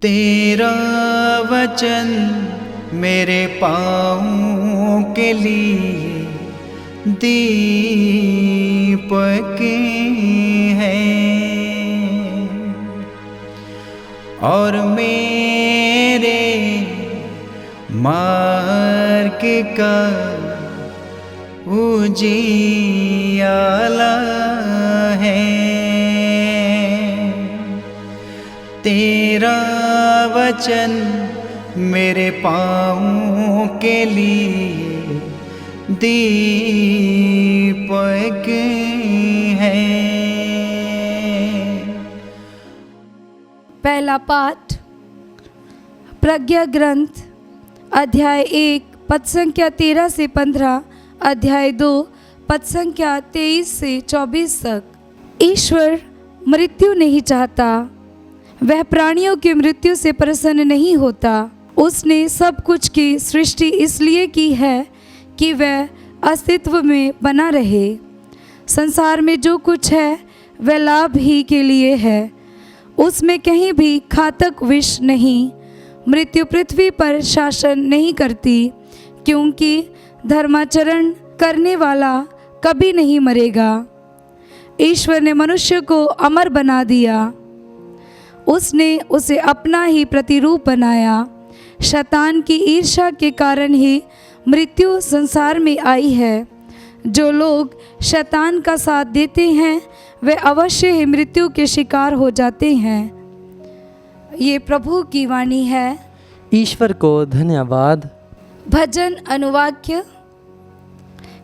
तेरा वचन मेरे पाँवों के लिए दीपक है और मेरे मार्ग का उजियाला है। तेरा वचन मेरे पाँवों के लिए दीपक है। पहला पाठ प्रज्ञा ग्रंथ अध्याय 1 पद संख्या 13 से 15, अध्याय 2 पद संख्या 23 से 24 तक। ईश्वर मृत्यु नहीं चाहता, वह प्राणियों की मृत्यु से प्रसन्न नहीं होता। उसने सब कुछ की सृष्टि इसलिए की है कि वह अस्तित्व में बना रहे। संसार में जो कुछ है वह लाभ ही के लिए है। उसमें कहीं भी घातक विष नहीं। मृत्यु पृथ्वी पर शासन नहीं करती, क्योंकि धर्माचरण करने वाला कभी नहीं मरेगा। ईश्वर ने मनुष्य को अमर बना दिया। उसने उसे अपना ही प्रतिरूप बनाया। शैतान की ईर्ष्या के कारण ही मृत्यु संसार में आई है। जो लोग शैतान का साथ देते हैं वे अवश्य ही मृत्यु के शिकार हो जाते हैं। ये प्रभु की वाणी है। ईश्वर को धन्यवाद। भजन अनुवाक्य।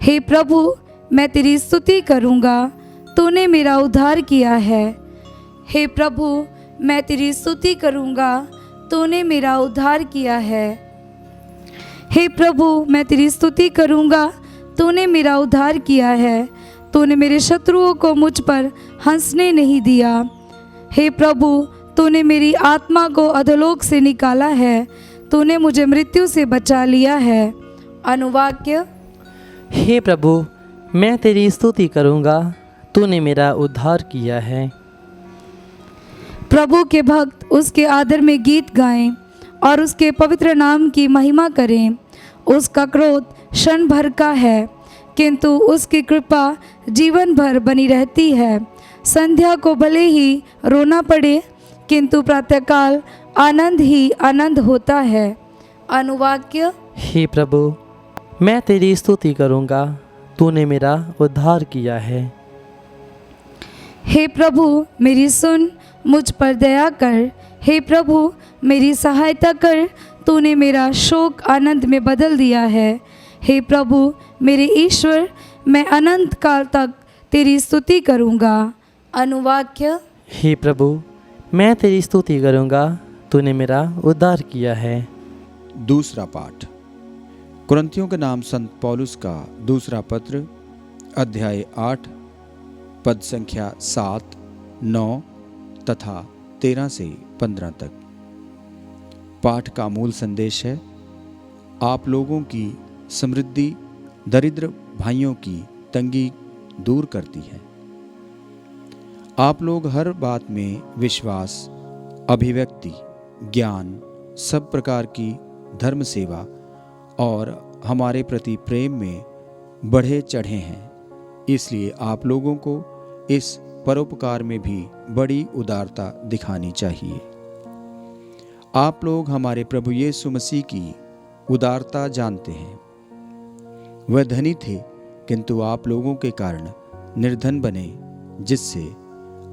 हे प्रभु, मैं तेरी स्तुति करूँगा, तूने मेरा उद्धार किया है। हे प्रभु, मैं तेरी स्तुति करूँगा, तूने मेरा उद्धार किया है। हे प्रभु, मैं तेरी स्तुति करूँगा, तूने मेरा उद्धार किया है। तूने मेरे शत्रुओं को मुझ पर हंसने नहीं दिया। हे प्रभु, तूने मेरी आत्मा को अधोलोक से निकाला है। तूने मुझे मृत्यु से बचा लिया है। अनुवाक्य। हे प्रभु, मैं तेरी स्तुति करूँगा, तूने मेरा उद्धार किया है। प्रभु के भक्त उसके आदर में गीत गाएं और उसके पवित्र नाम की महिमा करें। उसका क्रोध क्षण भर का है, किंतु उसकी कृपा जीवन भर बनी रहती है। संध्या को भले ही रोना पड़े, किंतु प्रातःकाल आनंद ही आनंद होता है। अनुवाक्य। हे प्रभु, मैं तेरी स्तुति करूँगा, तूने मेरा उद्धार किया है। हे प्रभु, मेरी सुन, मुझ पर दया कर। हे प्रभु, मेरी सहायता कर। तूने मेरा शोक आनंद में बदल दिया है। हे प्रभु मेरे ईश्वर, मैं अनंत काल तक तेरी स्तुति करूँगा। अनुवाक्य। हे प्रभु, मैं तेरी स्तुति करूँगा, तूने मेरा उद्धार किया है। दूसरा पाठ कुरिन्थियों के नाम संत पौलुस का दूसरा पत्र अध्याय 8 पद संख्या 7, 9 तथा 13 से 15 तक। पाठ का मूल संदेश है, आप लोगों की समृद्धि दरिद्र भाइयों की तंगी दूर करती है। आप लोग हर बात में विश्वास, अभिव्यक्ति, ज्ञान, सब प्रकार की धर्म सेवा और हमारे प्रति प्रेम में बढ़े चढ़े हैं। इसलिए आप लोगों को इस परोपकार में भी बड़ी उदारता दिखानी चाहिए। आप लोग हमारे प्रभु यीशु मसीह की उदारता जानते हैं। वह धनी थे, किंतु आप लोगों के कारण निर्धन बने, जिससे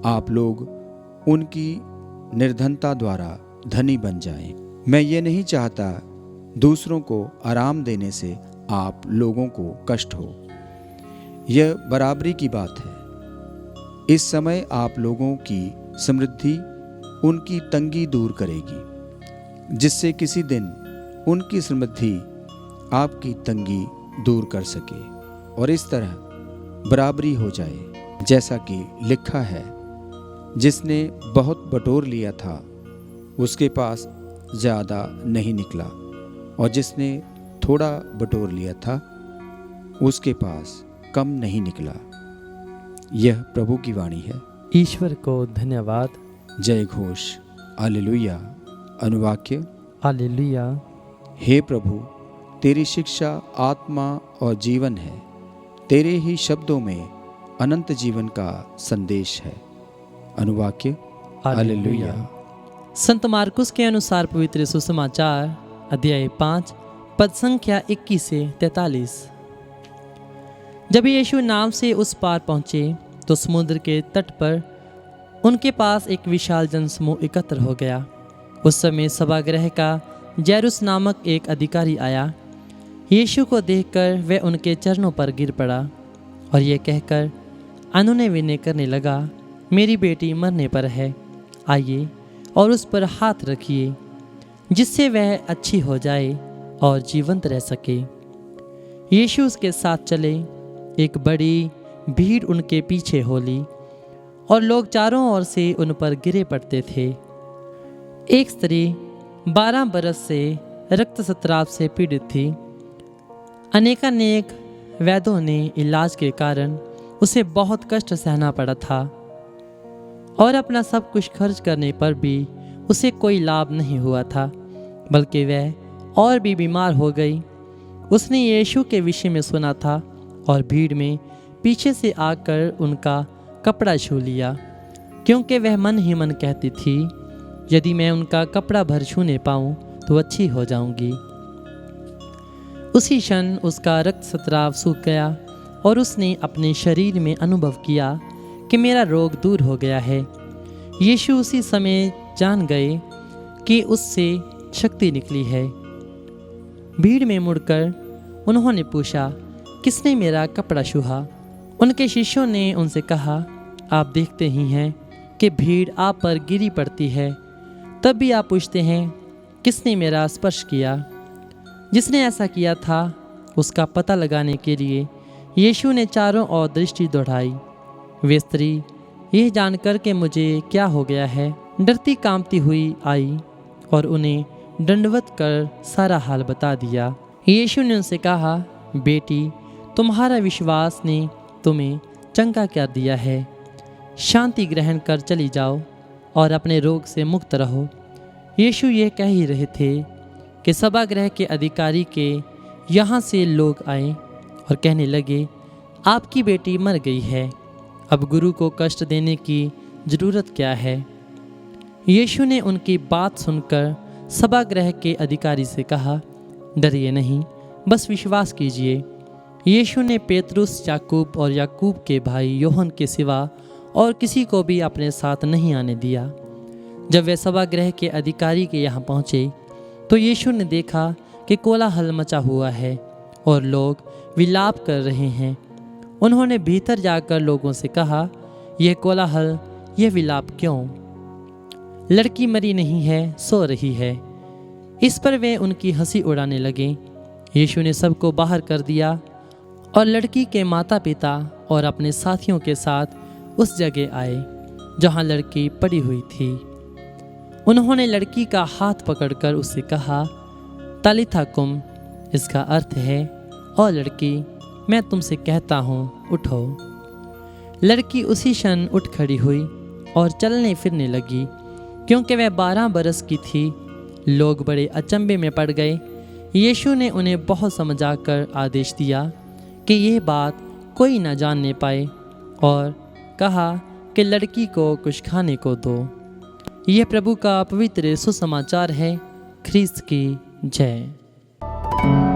आप लोग उनकी निर्धनता द्वारा धनी बन जाएं। मैं ये नहीं चाहता दूसरों को आराम देने से आप लोगों को कष्ट हो। यह बराबरी की बात है। इस समय आप लोगों की समृद्धि उनकी तंगी दूर करेगी, जिससे किसी दिन उनकी समृद्धि आपकी तंगी दूर कर सके और इस तरह बराबरी हो जाए। जैसा कि लिखा है, जिसने बहुत बटोर लिया था उसके पास ज़्यादा नहीं निकला, और जिसने थोड़ा बटोर लिया था उसके पास कम नहीं निकला। यह प्रभु की वाणी है। ईश्वर को धन्यवाद। जय घोष। हालेलुया। अनुवाक्य। हालेलुया। हे प्रभु, तेरी शिक्षा आत्मा और जीवन है, तेरे ही शब्दों में अनंत जीवन का संदेश है। अनुवाक्य। हालेलुया। संत मार्कुस के अनुसार पवित्र सुसमाचार अध्याय 5 पद संख्या 21 से 43। जब यीशु नाव से उस पार पहुँचे तो समुद्र के तट पर उनके पास एक विशाल जनसमूह एकत्र हो गया। उस समय सभागृह का जैरुस नामक एक अधिकारी आया। यीशु को देखकर वह उनके चरणों पर गिर पड़ा और ये कहकर अनुनय विनय करने लगा, मेरी बेटी मरने पर है, आइए और उस पर हाथ रखिए, जिससे वह अच्छी हो जाए और जीवंत रह सके। यीशु उसके साथ चले। एक बड़ी भीड़ उनके पीछे हो ली और लोग चारों ओर से उन पर गिरे पड़ते थे। एक स्त्री 12 बरस से रक्तस्राव से पीड़ित थी। अनेकानेक वैद्यों ने इलाज के कारण उसे बहुत कष्ट सहना पड़ा था और अपना सब कुछ खर्च करने पर भी उसे कोई लाभ नहीं हुआ था, बल्कि वह और भी बीमार हो गई। उसने यीशु के विषय में सुना था और भीड़ में पीछे से आकर उनका कपड़ा छू लिया, क्योंकि वह मन ही मन कहती थी, यदि मैं उनका कपड़ा भर छूने पाऊँ तो अच्छी हो जाऊंगी। उसी क्षण उसका रक्तस्राव सूख गया और उसने अपने शरीर में अनुभव किया कि मेरा रोग दूर हो गया है। यीशु उसी समय जान गए कि उससे शक्ति निकली है। भीड़ में मुड़कर उन्होंने पूछा, किसने मेरा कपड़ा छुआ? उनके शिष्यों ने उनसे कहा, आप देखते ही हैं कि भीड़ आप पर गिरी पड़ती है, तब भी आप पूछते हैं, किसने मेरा स्पर्श किया? जिसने ऐसा किया था उसका पता लगाने के लिए यीशु ने चारों ओर दृष्टि दौड़ाई। वे स्त्री यह जानकर कि मुझे क्या हो गया है, डरती कांपती हुई आई और उन्हें दंडवत कर सारा हाल बता दिया। यीशु ने उनसे कहा, बेटी, तुम्हारा विश्वास ने तुम्हें चंगा कर दिया है, शांति ग्रहण कर चली जाओ और अपने रोग से मुक्त रहो। यीशु ये कह ही रहे थे कि सभागृह के अधिकारी के यहाँ से लोग आए और कहने लगे, आपकी बेटी मर गई है, अब गुरु को कष्ट देने की ज़रूरत क्या है? यीशु ने उनकी बात सुनकर सभागृह के अधिकारी से कहा, डरिए नहीं, बस विश्वास कीजिए। यीशु ने पेतरुस, याकूब और याकूब के भाई योहन के सिवा और किसी को भी अपने साथ नहीं आने दिया। जब वे सभागृह के अधिकारी के यहाँ पहुँचे तो यीशु ने देखा कि कोलाहल मचा हुआ है और लोग विलाप कर रहे हैं। उन्होंने भीतर जाकर लोगों से कहा, यह कोलाहल, यह विलाप क्यों? लड़की मरी नहीं है, सो रही है। इस पर वे उनकी हंसी उड़ाने लगे। यीशु ने सबको बाहर कर दिया और लड़की के माता पिता और अपने साथियों के साथ उस जगह आए जहाँ लड़की पड़ी हुई थी। उन्होंने लड़की का हाथ पकड़कर उससे कहा, तालिथा कुम, इसका अर्थ है, और लड़की, मैं तुमसे कहता हूँ, उठो। लड़की उसी क्षण उठ खड़ी हुई और चलने फिरने लगी। क्योंकि वह 12 बरस की थी, लोग बड़े अचंभे में पड़ गए। यीशु ने उन्हें बहुत समझाकर आदेश दिया कि यह बात कोई न जानने पाए और कहा कि लड़की को कुछ खाने को दो। यह प्रभु का पवित्र सुसमाचार है। ख्रीस्त की जय।